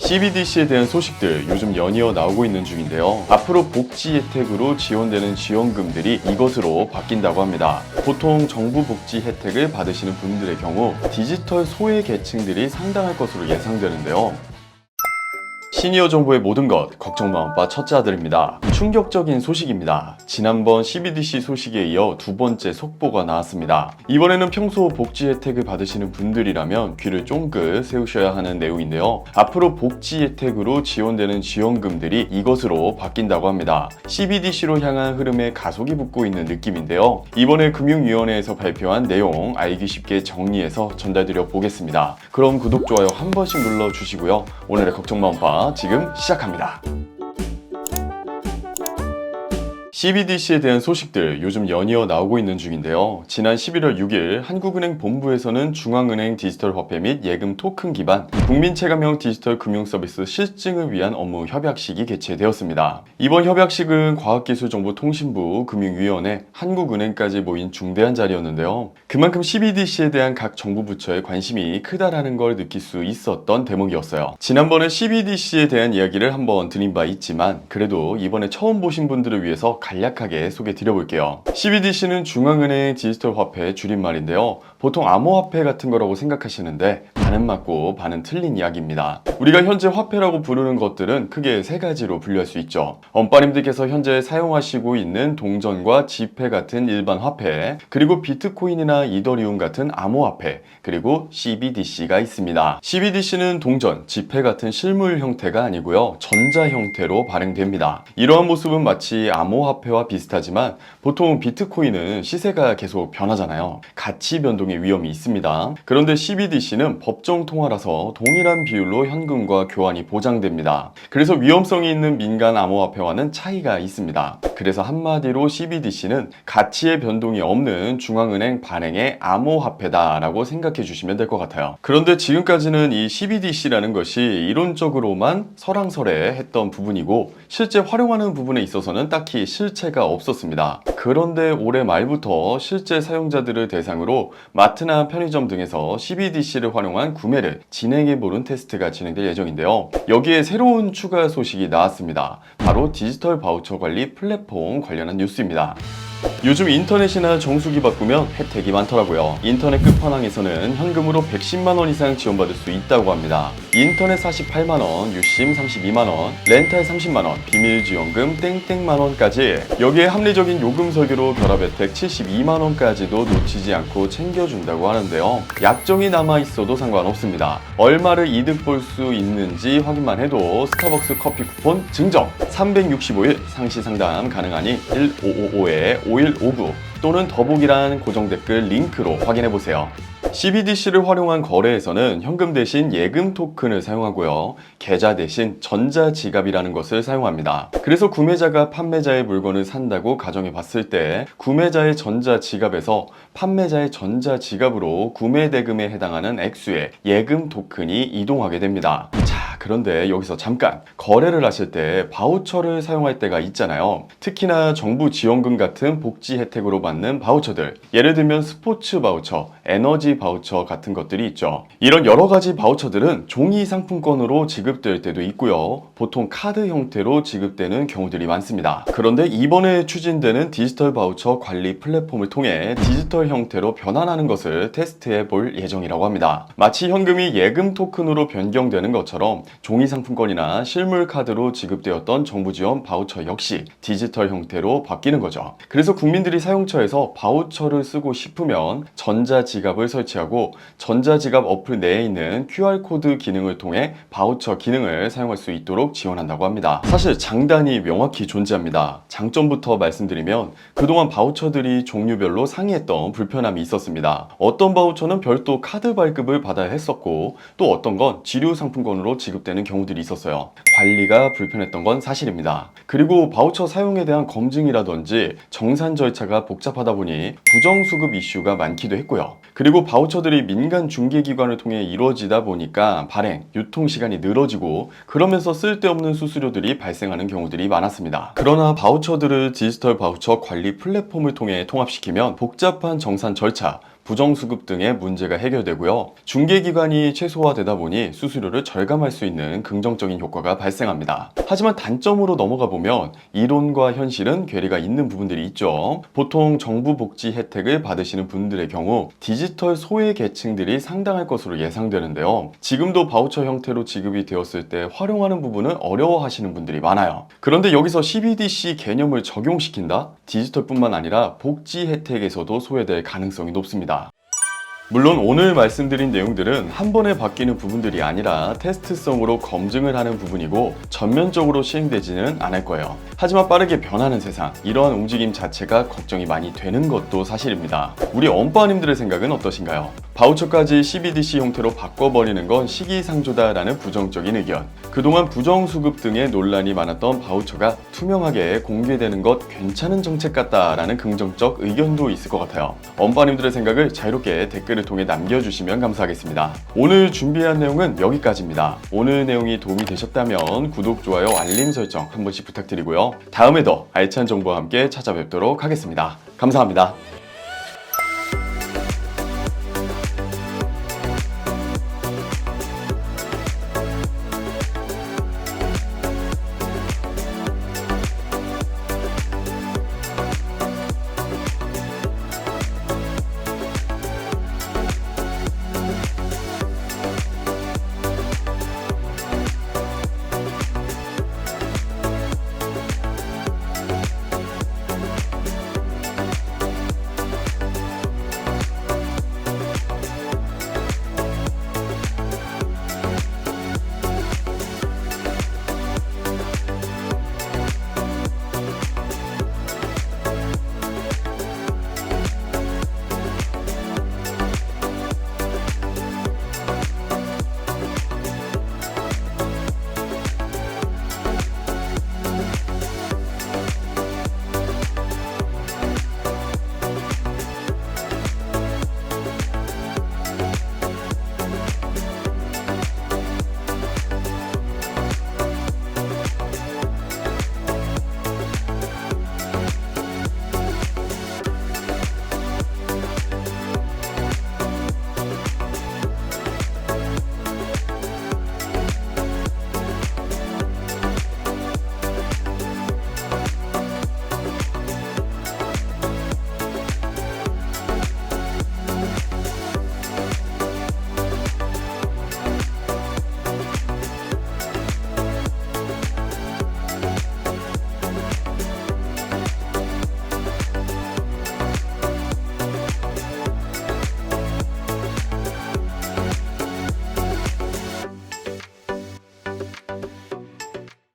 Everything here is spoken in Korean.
CBDC에 대한 소식들 요즘 연이어 나오고 있는 중인데요. 앞으로 복지 혜택으로 지원되는 지원금들이 이것으로 바뀐다고 합니다. 보통 정부 복지 혜택을 받으시는 분들의 경우 디지털 소외 계층들이 상당할 것으로 예상되는데요. 시니어 정보의 모든 것, 걱정 마음 바 첫째 아들입니다. 충격적인 소식입니다. 지난번 CBDC 소식에 이어 두 번째 속보가 나왔습니다. 이번에는 평소 복지 혜택을 받으시는 분들이라면 귀를 쫑긋 세우셔야 하는 내용인데요. 앞으로 복지 혜택으로 지원되는 지원금들이 이것으로 바뀐다고 합니다. CBDC로 향한 흐름에 가속이 붙고 있는 느낌인데요. 이번에 금융위원회에서 발표한 내용 알기 쉽게 정리해서 전달드려 보겠습니다. 그럼 구독, 좋아요 한 번씩 눌러주시고요. 오늘의 걱정 마음 바 지금 시작합니다. CBDC에 대한 소식들 요즘 연이어 나오고 있는 중인데요. 지난 11월 6일 한국은행 본부에서는 중앙은행 디지털 화폐 및 예금 토큰 기반 국민체감형 디지털 금융서비스 실증을 위한 업무 협약식이 개최되었습니다. 이번 협약식은 과학기술정보통신부, 금융위원회, 한국은행까지 모인 중대한 자리였는데요. 그만큼 CBDC에 대한 각 정부 부처의 관심이 크다라는 걸 느낄 수 있었던 대목이었어요. 지난번에 CBDC에 대한 이야기를 한번 드린 바 있지만 그래도 이번에 처음 보신 분들을 위해서 간략하게 소개해 드려볼게요. CBDC는 중앙은행 디지털 화폐 줄임말인데요. 보통 암호화폐 같은 거라고 생각하시는데 반은 맞고 반은 틀린 이야기입니다. 우리가 현재 화폐라고 부르는 것들은 크게 세 가지로 분류할 수 있죠. 엄빠님들께서 현재 사용하시고 있는 동전과 지폐 같은 일반 화폐, 그리고 비트코인이나 이더리움 같은 암호화폐, 그리고 CBDC가 있습니다. CBDC는 동전, 지폐 같은 실물 형태가 아니고요. 전자 형태로 발행됩니다. 이러한 모습은 마치 암호화폐와 비슷하지만 보통 비트코인은 시세가 계속 변하잖아요. 가치 변동의 위험이 있습니다. 그런데 CBDC는 법정 통화라서 동일한 비율로 현금과 교환이 보장됩니다. 그래서 위험성이 있는 민간 암호화폐와는 차이가 있습니다. 그래서 한마디로 CBDC는 가치의 변동이 없는 중앙은행 발행의 암호화폐다라고 생각해 주시면 될 것 같아요. 그런데 지금까지는 이 CBDC라는 것이 이론적으로만 설왕설래했던 부분이고 실제 활용하는 부분에 있어서는 딱히 실체가 없었습니다. 그런데 올해 말부터 실제 사용자들을 대상으로 마트나 편의점 등에서 CBDC를 활용한 구매를 진행해보는 테스트가 진행될 예정인데요. 여기에 새로운 추가 소식이 나왔습니다. 바로 디지털 바우처 관리 플랫폼 관련한 뉴스입니다. 요즘 인터넷이나 정수기 바꾸면 혜택이 많더라고요. 인터넷 끝판왕에서는 현금으로 110만원 이상 지원받을 수 있다고 합니다. 인터넷 48만원, 유심 32만원, 렌탈 30만원, 비밀지원금 땡땡만원까지 여기에 합리적인 요금 설계로 결합 혜택 72만원까지도 놓치지 않고 챙겨준다고 하는데요. 약정이 남아있어도 상관없습니다. 얼마를 이득 볼 수 있는지 확인만 해도 스타벅스 커피 쿠폰 증정 365일 상시 상담 가능하니 1555-5159 또는 더보기란 고정 댓글 링크로 확인해보세요. CBDC를 활용한 거래에서는 현금 대신 예금 토큰을 사용하고요. 계좌 대신 전자지갑이라는 것을 사용합니다. 그래서 구매자가 판매자의 물건을 산다고 가정해 봤을 때 구매자의 전자지갑에서 판매자의 전자지갑으로 구매 대금에 해당하는 액수의 예금 토큰이 이동하게 됩니다. 그런데 여기서 잠깐 거래를 하실 때 바우처를 사용할 때가 있잖아요. 특히나 정부 지원금 같은 복지 혜택으로 받는 바우처들, 예를 들면 스포츠 바우처, 에너지 바우처 같은 것들이 있죠. 이런 여러 가지 바우처들은 종이 상품권으로 지급될 때도 있고요. 보통 카드 형태로 지급되는 경우들이 많습니다. 그런데 이번에 추진되는 디지털 바우처 관리 플랫폼을 통해 디지털 형태로 변환하는 것을 테스트해 볼 예정이라고 합니다. 마치 현금이 예금 토큰으로 변경되는 것처럼 종이 상품권이나 실물 카드로 지급되었던 정부 지원 바우처 역시 디지털 형태로 바뀌는 거죠. 그래서 국민들이 사용처에서 바우처를 쓰고 싶으면 전자지갑을 설치하고 전자지갑 어플 내에 있는 QR코드 기능을 통해 바우처 기능을 사용할 수 있도록 지원한다고 합니다. 사실 장단이 명확히 존재합니다. 장점부터 말씀드리면 그동안 바우처들이 종류별로 상이했던 불편함이 있었습니다. 어떤 바우처는 별도 카드 발급을 받아야 했었고 또 어떤 건 지류 상품권으로 지급되는 경우들이 있었어요. 관리가 불편했던 건 사실입니다. 그리고 바우처 사용에 대한 검증이라든지 정산 절차가 복잡하다 보니 부정수급 이슈가 많기도 했고요. 그리고 바우처들이 민간 중개기관을 통해 이루어지다 보니까 발행, 유통시간이 늘어지고 그러면서 쓸데없는 수수료들이 발생하는 경우들이 많았습니다. 그러나 바우처들을 디지털 바우처 관리 플랫폼을 통해 통합시키면 복잡한 정산 절차, 부정수급 등의 문제가 해결되고요. 중개기간이 최소화되다 보니 수수료를 절감할 수 있는 긍정적인 효과가 발생합니다. 하지만 단점으로 넘어가 보면 이론과 현실은 괴리가 있는 부분들이 있죠. 보통 정부 복지 혜택을 받으시는 분들의 경우 디지털 소외 계층들이 상당할 것으로 예상되는데요. 지금도 바우처 형태로 지급이 되었을 때 활용하는 부분은 어려워하시는 분들이 많아요. 그런데 여기서 CBDC 개념을 적용시킨다? 디지털뿐만 아니라 복지 혜택에서도 소외될 가능성이 높습니다. 물론 오늘 말씀드린 내용들은 한 번에 바뀌는 부분들이 아니라 테스트성으로 검증을 하는 부분이고 전면적으로 시행되지는 않을 거예요. 하지만 빠르게 변하는 세상, 이러한 움직임 자체가 걱정이 많이 되는 것도 사실입니다. 우리 엄빠님들의 생각은 어떠신가요? 바우처까지 CBDC 형태로 바꿔버리는 건 시기상조다라는 부정적인 의견, 그동안 부정수급 등의 논란이 많았던 바우처가 투명하게 공개되는 것 괜찮은 정책 같다라는 긍정적 의견도 있을 것 같아요. 엄빠님들의 생각을 자유롭게 댓글을 통해 남겨주시면 감사하겠습니다. 오늘 준비한 내용은 여기까지입니다. 오늘 내용이 도움이 되셨다면 구독, 좋아요, 알림 설정 한 번씩 부탁드리고요. 다음에 더 알찬 정보와 함께 찾아뵙도록 하겠습니다. 감사합니다.